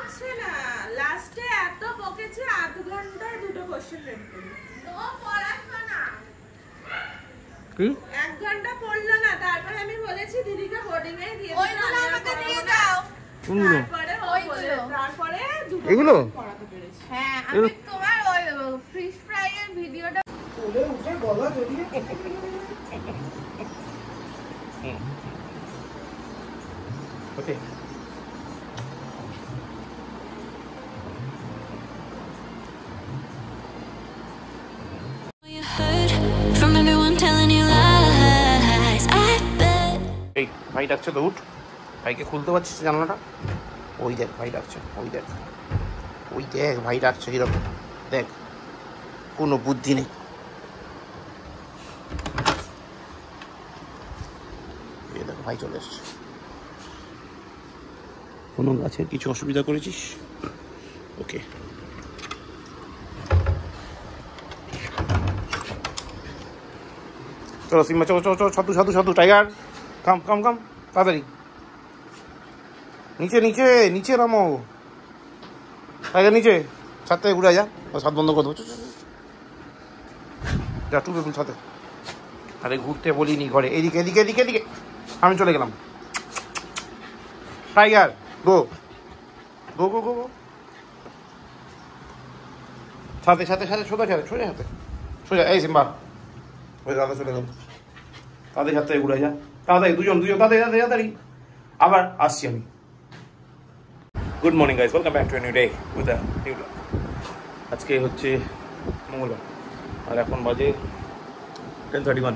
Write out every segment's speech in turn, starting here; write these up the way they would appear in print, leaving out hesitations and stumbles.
পড়ছে না, লাস্টে এত বকেছে আধ ঘন্টায় দুটো কোশ্চেন রেডি করি। তো পড়াশোনা না কি 1 ঘন্টা পড়লো না, তারপরে আমি বলেছি দিদিকে বোর্ডিং এ দিয়ে দাও, ওইগুলো আমাকে দিয়ে দাও। কোনগুলো? তারপরে ওইগুলো, তারপরে দুটো এগুলো পড়াতে পেরেছি। হ্যাঁ, আমি তোমার ওই ফিশ ফ্রাই এর ভিডিওটা ওরে উঠে গলা জড়িয়ে ওকে। এই ভাই ডাকছে তো, উঠ। ভাইকে খুলতে পারছিস জানালাটা? ওই দেখ ভাই ডাকছে, ওই দেখ, ওই দেখ ভাই ডাকছে কিরকম, দেখ কোনো বুদ্ধি নেই। দেখ ভাই চলে এসছে। কোনো গাছের কিছু অসুবিধা করেছিস? ওকে। চলো সিম্বা, চলো চলো চলো, সাধু সাধু সাধু, টাইগার কাম কাম কাম, তাড়াতাড়ি নিচে নিচে নিচে নামো, টাইগার নিচে, ছাদ থেকে ঘুরে যা, ছাদ বন্ধ করে দেবো, যা টুপে ছাদে। আরে ঘুরতে বলিনি ঘরে, এদিকে এদিকে এদিকে এদিকে, আমি চলে গেলাম। টাইগার গো গো গো গো গো, ছাদে ছাদে ছাদে, সোজা ছাদে, সোজা হাতে সোজা। এই সিম্বা ওই দাদা চলে গেল, তাদের হাত থেকে ঘুরে যা তাড়াতাড়ি, দুজন দুজন, তাড়াতাড়ি তাড়াতাড়ি তাড়াতাড়ি, আবার আসছি আমি। Good morning guys, welcome back to a new day with a new blog. আজকে হচ্ছে মঙ্গলবার আর এখন বাজে 10:31।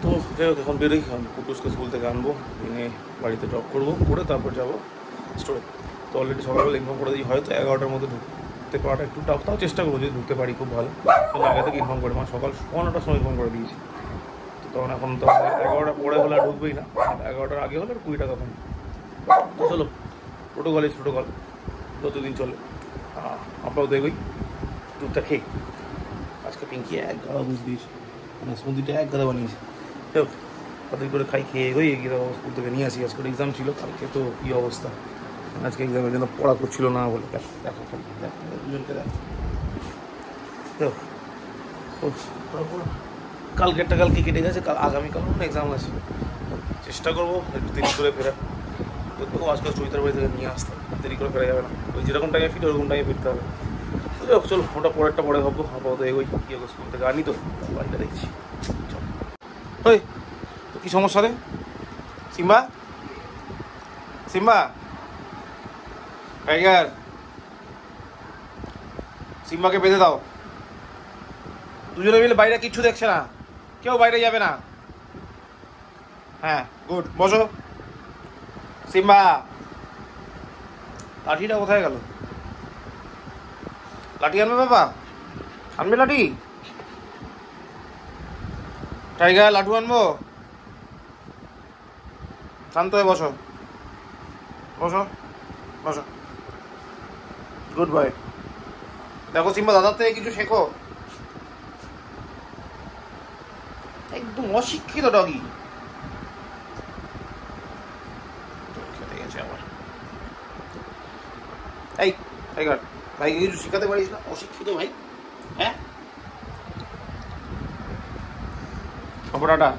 তো যাই হোক, এখন বেরোই, কুটুসকে স্কুল থেকে আনবো, এনে বাড়িতে ড্রপ করবো, করে তারপর যাবো স্টোরে। তো অলরেডি সকালবেলা ইনফর্ম করে দিই, হয়তো 11টার মধ্যে ঢুকতে পারাটা একটু টাফ, তাও চেষ্টা করবো যদি ঢুকতে পারি খুব ভালো। কিন্তু আগে থেকে ইনফর্ম করে, মানে সকাল 15টার সময় ইনফর্ম করে দিয়েছি। তো তখন এখন তো 11টা পরে হলে আর ঢুকবেই না, 11টার আগে হলে আর 20 টাকা ফাইন। তো চলো, প্রোটোকল ইজ প্রোটোকল, যতদিন চলে। আমরাও দেখবই দুধটা খেয়ে। আজকে পিঙ্কি এক গাদা দুধ দিয়েছে, মানে স্মুদিটা এক গাদা বানিয়েছে। হোক, তাদের করে খাই, খেয়ে হয়ে গিয়ে স্কুল থেকে নিয়ে আসি। আজকে এক্সাম ছিল, কালকে তো কী অবস্থা, আজকে এক্সামের জন্য পড়া করছিল না বলে। দেখো দেখো দুজনকে দেখো। তো কালকেরটা কালকে কেটে গেছে, আগামীকাল এক্সাম আছে, চেষ্টা করবো একটু দেরি করে ফেরার। দেখবো আজকাল চৈতার বাড়ি থেকে নিয়ে আসতে, দেরি করে ফেরা যাবে না, ওই যেরকম টাইমে ফিরে ওরকম টাইমে ফিরতে হবে। তো চলো, ওটা পরেরটা পরে ভাববো, আপাতত এগোই, গিয়ে স্কুল থেকে আনি তো বাড়িটা দেখছি। চলো, ওই তো কী সমস্যা রে সিম্বা, সিম্বা টাইগার, সিম্বাকে বেঁধে দাও। দুজনে মিলে বাইরে কিচ্ছু দেখছে না, কেউ বাইরে যাবে না। হ্যাঁ গুড, বসো। সিম্বা, লাঠিটা কোথায় গেল? লাঠি আনবে বাবা, আনবে লাঠি? টাইগার লাঠু আনবো? শান্ত হয়ে বসো, বসো বসো, গুড বয়। দেখো সিম্বা, দাদার থেকে কিছু শেখো, একদম অশিক্ষিত ডগি। খেতে গেছে আবার। এই টাইগার, ভাইকে কিছু শেখাতে পারিস না? অশিক্ষিত ভাই, হ্যাঁ। খবরটা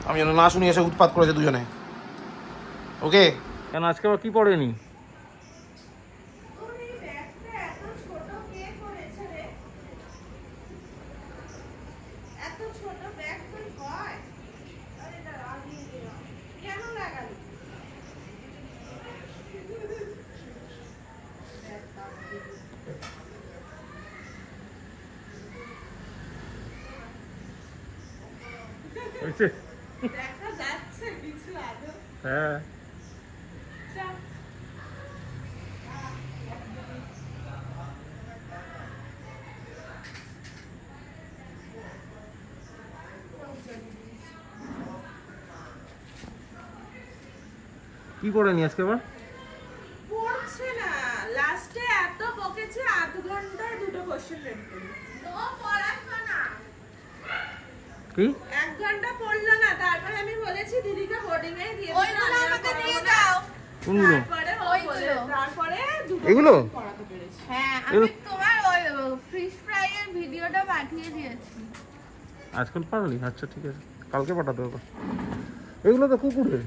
আমি যেন না শুনি এসে উৎপাত করেছে দুজনে। ওকে, কেন আজকে আবার কি পড়েনি? দেখা যাচ্ছে কিছু আদৌ? হ্যাঁ, কি পড়েনি আজকে আবার? পড়ছে না, লাস্টে এত বকেছে আধ ঘন্টায় দুটো কোশ্চেন রেডি করি। তো পড়াশোনা না কি 1 ঘন্টা পড়লো না, তারপরে আমি বলেছি দিদিকে বোর্ডিং এ দিয়ে দাও, ওইগুলো আমাকে দিয়ে দাও। কোনগুলো? তারপরে এগুলো পড়াতে পেরেছি। হ্যাঁ আমি তোমার ওই ফিশ ফ্রাই এর ভিডিওটা পাঠিয়ে দিয়েছি। আজকাল পাগলি, আচ্ছা ঠিক আছে, কালকে পাঠাতে হবে। এগুলো তো কুকুরের।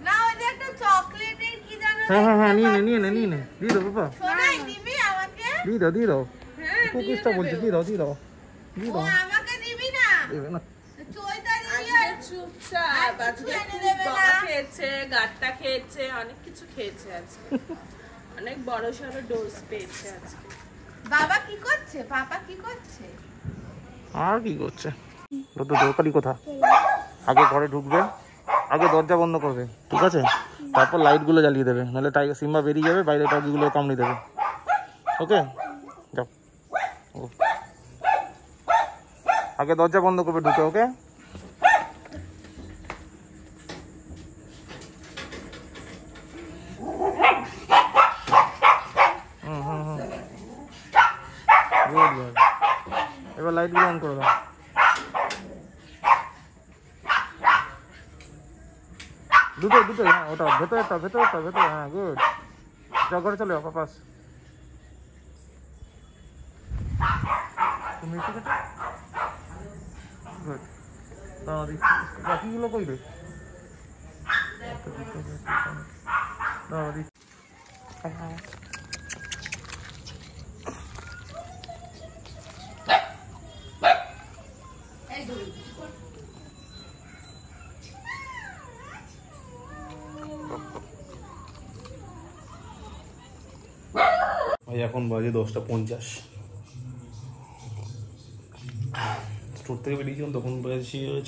না ওই যে একটা চকলেটের কি জানো? হ্যাঁ হ্যাঁ হ্যাঁ, নিয়ে নে নিয়ে নে নিয়ে নে, দিয়ে দাও বাবা, সোনাই দিবি আমাকে? দিয়ে দাও দিয়ে দাও, হ্যাঁ, কুকুরটা বলছে দিয়ে দাও দিয়ে দাও দিয়ে ও দাও। আমাকে দিবি না? দেবে না। চৈতা দিবি আজকে আর চুপচাপ, আর আজকে কিছু এনে খুব দেবে না? বকা খেয়েছে, গাট্টা খেয়েছে, অনেক কিছু খেয়েছে আজকে। অনেক বড় সড়ো ডোজ পেয়েছে আজকে। বাবা কি করছে? পাপা কি করছে? আর কি করছে? তো দরকারি কথা, আগে ঘরে ঢুকবে, আগে দরজা বন্ধ করবে, ঠিক আছে, তারপর লাইটগুলো জ্বালিয়ে দেবে, নাহলে টাইগার সিম্বা বেরিয়ে যাবে, বাইরে টগিগুলো কামড়ে দেবে। ওকে যাও, ও। আগে দরজা বন্ধ করবে ঢুকে, ওকে? Good girl. এবার লাইটগুলো অন করে দাও। দুটো দুটো, হ্যাঁ ওটা ভেতরটা ভেতরটা ভেতর, হ্যাঁ গুড। যাও ঘরে চলে যাও পাপাস। তুমি ঠিক আছে, গুড। বাকিগুলো কই রে? ভাই এখন বাজে 10:50। স্টোর থেকে বেরিয়েছিলাম তখন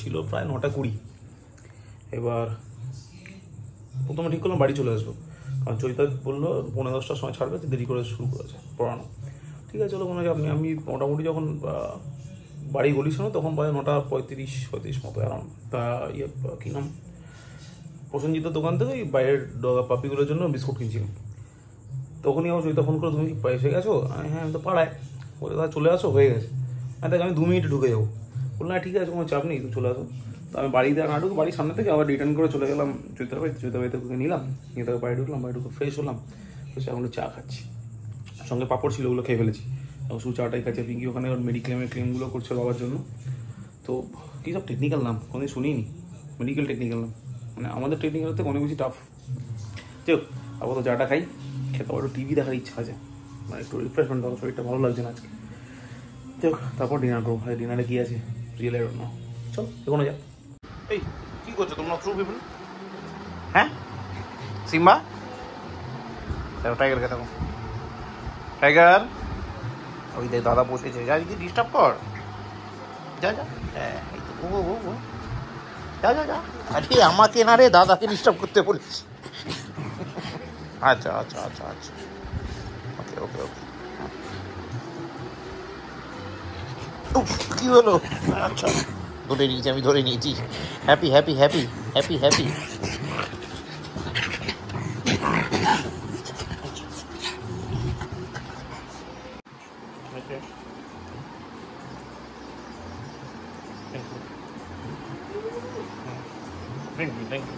ছিল প্রায় 9:20। এবার প্রথমে ঠিক করলাম বাড়ি চলে আসবো, কারণ চৈতা বললো 9:45টার সময় ছাড়বে, দেরি করে শুরু করেছে পড়ানো। ঠিক আছে চলো, কোনো চাপ নেই। আমি মোটামুটি যখন বাড়ি গলিস না তখন বাজে 9:35 মতো অ্যারাউন্ড। তা ইয়ে কী নাম, প্রসেনজিতের দোকান থেকে ওই বাইরের পাপিগুলোর জন্য বিস্কুট কিনছিলাম। তখনই আমার চৈতা ফোন করে, তুমি কি এসে গেছো? হ্যাঁ আমি তো পাড়ায়। বলে তাহলে চলে আসো, হয়ে গেছে। হ্যাঁ দেখ আমি 2 মিনিটে ঢুকে যাবো। বললাম না ঠিক আছে, কোনো চাপ নেই, তো চলে আসো। তো আমি বাড়িতে না ঢুকে বাড়ির সামনে থেকে আবার রিটার্ন করে চলে গেলাম চৈতার বাড়িতে নিলাম, নিয়ে তাকে বাড়ি ঢুকলাম, বাড়ি ঢুকে ফ্রেশ হলাম, ফ্রেশ এখন চা খাচ্ছি, সঙ্গে পাঁপড় ছিল, ওগুলো খেয়ে ফেলেছি। এবং শুধু চাটাই খাচ্ছে। পিঙ্কি ওখানে ওর মেডিক্লেমের ক্লেমগুলো করছে বাবার জন্য। তো কী সব টেকনিক্যাল নাম কোনোদিন শুনিনি, মেডিকেল টেকনিক্যাল নাম, মানে আমাদের টেকনিক্যাল থেকে অনেক বেশি টাফ। চল আবার তো চাটা খাই, খেতে আবার একটু টিভি দেখার ইচ্ছা আছে, মানে একটু রিফ্রেশমেন্ট হবে, শরীরটা ভালো লাগছে না আজকে। চল তারপর ডিনার করবো। হয় ডিনারে কী আছে রিয়েল আই ডোন্ট নো। চল এখনো যা। এই কী করছো তোমরা ট্রু পিপল? হ্যাঁ সিম্বা দেখো, টাইগারকে দেখো, টাইগার ওই দেখ দাদা বসেছে, যা কি ডিস্টার্ব কর, যা যা। হ্যাঁ এই তো ও ও ও যা যা যা। আরে আমাকে না রে, দাদাকে ডিস্টার্ব করতে বলেছি। আচ্ছা আচ্ছা আচ্ছা আচ্ছা, ওকে ওকে ওকে। কি হলো? আচ্ছা ধরে নিয়েছি, আমি ধরে নিয়েছি। Happy happy happy happy happy. Thank you, thank you.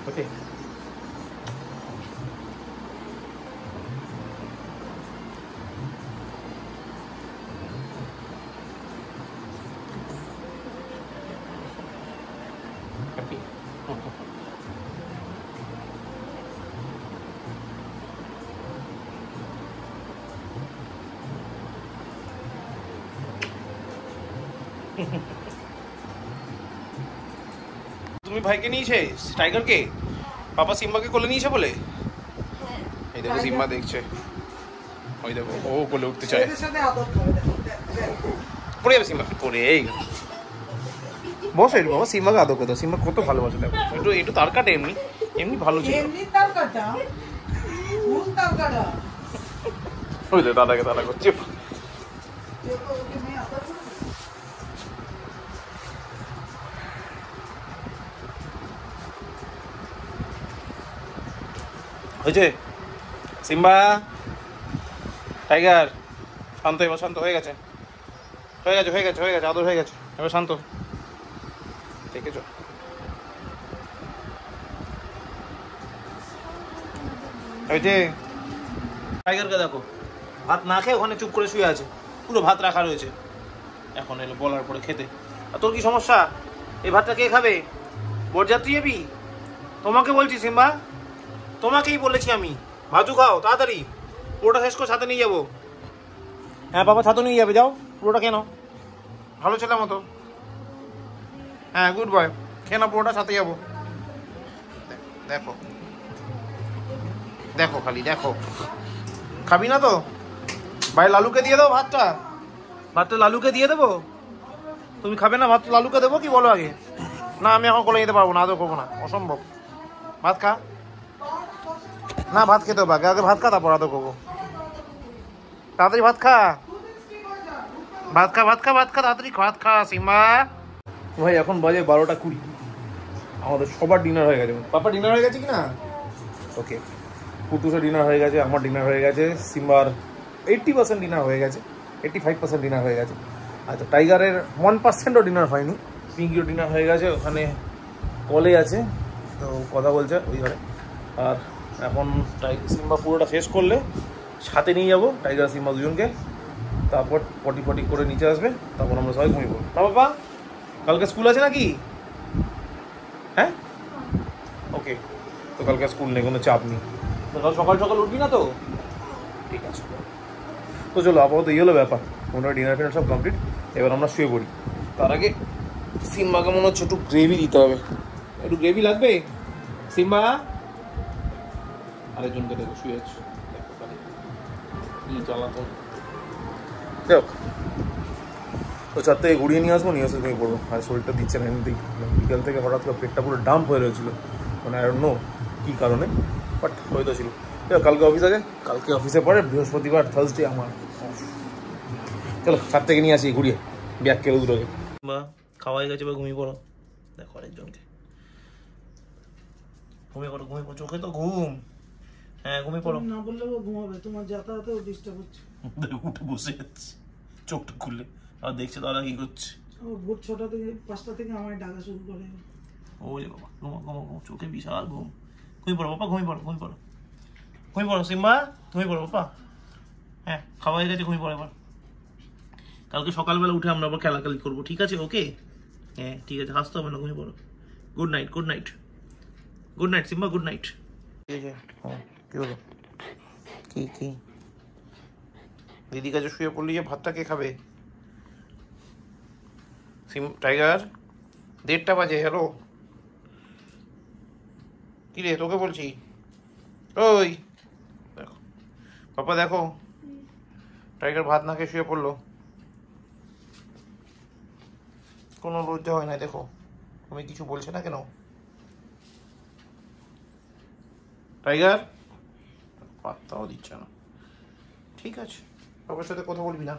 Okay. Happy. তুমি ভাইকে নিয়েছে টাইগারকে, পাপা সিম্বাকে কোলে নিয়েছে বলে? এই দেখো সিম্বা দেখছে, ওই দেখো ও কোলে উঠতে চায়। পড়ে যাবে সিম্বা, পড়ে এই বসো একটু বাবা, সিম্বাকে আদর করে দাও। সিম্বা কত ভালোবাসে দেখো, একটু একটু তার কাটে, এমনি এমনি ভালো ছিল। ওই দেখো দাদাকে দাদা করছে। হয়েছে সিম্বা, টাইগার শান্ত, এবার শান্ত হয়ে গেছে, হয়ে গেছে হয়ে গেছে হয়ে গেছে, আদর হয়ে গেছে, এবার শান্ত, দেখেছো? এই যে টাইগারকে দেখো, ভাত না খেয়ে ওখানে চুপ করে শুয়ে আছে, পুরো ভাত রাখা রয়েছে, এখন এলো বলার পরে খেতে। আর তোর কি সমস্যা? এই ভাতটা কে খাবে? বরযাত্রী যাবি? তোমাকে বলছি সিম্বা, তোমাকেই বলেছি আমি, ভাজু খাও তাড়াতাড়ি, পুরোটা শেষ করে সাথে নিয়ে যাবো। হ্যাঁ বাবা, ছাতু নিয়ে যাবে, যাও পুরোটা খেয়ে নাও, ভালো ছেলের মতো। হ্যাঁ গুড বয়, খেয়ে নাও পুরোটা, সাথে যাবো। দেখো দেখো, খালি দেখো, খাবি না তো? ভাই লালুকে দিয়ে দেবো ভাতটা, ভাতটা লালুকে দিয়ে দেবো? তুমি খাবে না ভাত? লালুকে দেবো কি বলো আগে? না আমি এখন কোলে যেতে পারবো না, আদৌ করবো না, অসম্ভব। ভাত খা না, ভাত খেতে হবে আগে, ভাত খা তারপর আদৌ করবো। তাড়াতাড়ি ভাত খা, ভাত খা, ভাত খা, ভাত খা, তাড়াতাড়ি ভাত খা সিম্বা। ভাই এখন বাজে 12:20, আমাদের সবার ডিনার হয়ে গেছে। পাপা ডিনার হয়ে গেছে কি না? ওকে, পুটুসের ডিনার হয়ে গেছে, আমার ডিনার হয়ে গেছে, সিম্বার 80% ডিনার হয়ে গেছে, 85% ডিনার হয়ে গেছে। আচ্ছা, টাইগারের 1%ও ডিনার হয়নি। পিঙ্কিও ডিনার হয়ে গেছে, ওখানে কলে আছে, তো কথা বলছে ওই ঘরে। আর এখন সিম্বা পুরোটা শেষ করলে সাথে নিয়ে যাবো টাইগার সিম্বা দুজনকে, তারপর পটি ফটি করে নিচে আসবে, তারপর আমরা সবাই ঘুমিয়ে পড়বো। না বাবা, কালকে স্কুল আছে নাকি? হ্যাঁ ওকে, তো কালকে স্কুল নেই, কোনো চাপ নেই, তো কাল সকাল সকাল উঠবি না তো? ঠিক আছে, তো চলো আপাতত এই হলো ব্যাপার। মোটামুটি ডিনার ফিনার সব কমপ্লিট, এবার আমরা শুয়ে পড়ি। তার আগে সিম্বাকে মনে হচ্ছে একটু গ্রেভি দিতে হবে, একটু গ্রেভি লাগবে। সিম্বা আরেকজনকে দেখো শুয়ে আছে, জ্বালাতো। দেখ তো 4 থেকে ঘুরিয়ে নিয়ে আসবো, নিয়ে আসে তুমি পড়বো। আর শরীরটা দিচ্ছে না এমনিতেই, বিকাল থেকে হঠাৎ করে পেটটা পুরো ডাম্প হয়ে রয়েছিল, মানে আই ডোন্ট নো কী কারণে, বাট হয়তো ছিল। কালকে অফিস আছে, কালকে অফিসে পরে বৃহস্পতিবার থার্সডে আমার। চলো 4 থেকে নিয়ে আসি ঘুরিয়ে, ব্যাগ কেউ দুটোকে। বা খাওয়াই গেছে, বা ঘুমিয়ে পড়ো। দেখো আরেকজনকে, ঘুমিয়ে পড়ো, ঘুমিয়ে পড়ো, চোখে তো ঘুম। হ্যাঁ ঘুমিয়ে পড়ো। না বললে ও ঘুমাবে, তোমার যাতায়াতেও ডিস্টার্ব হচ্ছে। উঠে বসে যাচ্ছে, চোখটা খুললে আর দেখছে তারা কি করছে। ও ভোর 6টা থেকে 5টা থেকে আমায় ডাকা শুরু করে। ও যে বাবা, ঘুমো ঘুমো ঘুমো, চোখে বিশাল ঘুম। ঘুমিয়ে পড়ো বাবা, ঘুমিয়ে পড়ো, ঘুমিয়ে পড়ো, ঘুমিয়ে পড়ো সিম্বা, ঘুমিয়ে পড়ো বাবা। হ্যাঁ খাওয়া হয়ে গেছে, ঘুমিয়ে পড়ো এবার। কালকে সকালবেলা উঠে আমরা আবার খেলাখেলি করবো, ঠিক আছে? ওকে হ্যাঁ ঠিক আছে, হাসতে হবে না, ঘুমিয়ে পড়ো। Good night, good night, good night Simba, good night. ঠিক আছে, হ্যাঁ কি হলো? কি কি দিদি কাছে শুয়ে পড়লি যে, ভাতটা কে খাবে? টাইগার 1:30 বাজে। হ্যালো কি রে, তোকে বলছি। ওই দেখো পাপা, দেখো টাইগার ভাত না খেয়ে শুয়ে পড়লো, কোনো লজ্জা হয় না। দেখো তুমি কিছু বলছে না কেন? টাইগার পাত্তাও দিচ্ছে না। ঠিক আছে, বাবার সাথে কথা বলবি না,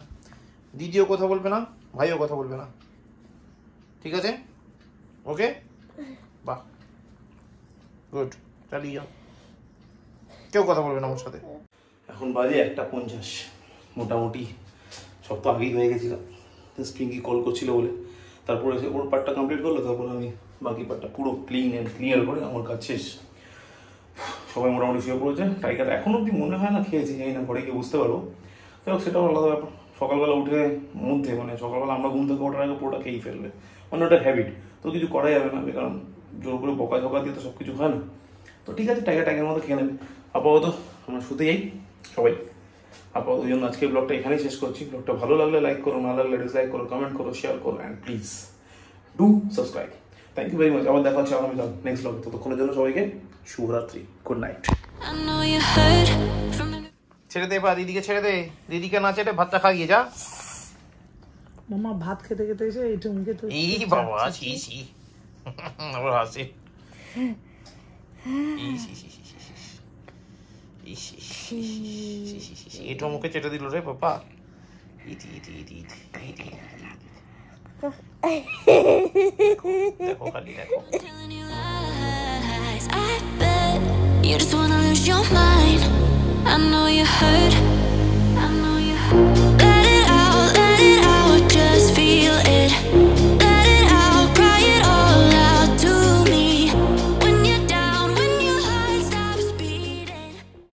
দিদিও কথা বলবে না, ভাইও কথা বলবে না, ঠিক আছে? ওকে বাহ, গুড, চালিয়ে যাও, কেউ কথা বলবে না আমার সাথে। এখন বাজে 1:50, মোটামুটি সব তো আগেই হয়ে গেছিল। স্প্রিঙ্গি কল করছিল বলে, তারপরে এসে ওর পার্টটা কমপ্লিট করলো, তারপর আমি বাকি পার্টটা পুরো ক্লিয়ার করে আমার কাজ শেষ। সবাই মোটামুটি শুয়ে পড়েছে। টাইগার এখন অব্দি মনে হয় না খেয়েছি, জানি না, ঘরে গিয়ে বুঝতে পারবো। যাই হোক, সেটাও আলাদা ব্যাপার। সকালবেলা উঠে মধ্যে, মানে সকালবেলা আমরা ঘুম থেকে ওঠার আগে পুরোটা খেয়েই ফেলবে, মানে ওটা হ্যাবিট, তো কিছু করা যাবে না, কারণ জোর করে বকা ঝকা দিয়ে তো সব কিছু হয় না। তো ঠিক আছে, টাইগার মতো খেয়ে নেবে। আপাতত আমরা শুতে যাই সবাই। আপাতত ওই জন্য আজকে ব্লগটা এখানেই শেষ করছি। ব্লগটা ভালো লাগলে লাইক করো, না লাগলে ডিসলাইক করো, কমেন্ট করো, শেয়ার করো, and please do subscribe. Thank you very much. আবার দেখা হচ্ছে আগামীকাল নেক্সট ব্লগে। ততক্ষণের জন্য সবাইকে শুভরাত্রি, গুড নাইট। ছেড়ে দে বা দিদিকে ছেড়ে দে, দিদিকে না ছেড়ে ভাতটা খাইয়ে যা। মামা ভাত খেতে খেতে এসে এই টুমকে তো এই বাবা, ছি ছি, আবার হাসি। এটা মুখে চেটে দিল রে পাপা। দেখো খালি দেখো। You just wanna lose your mind. I know you hurt.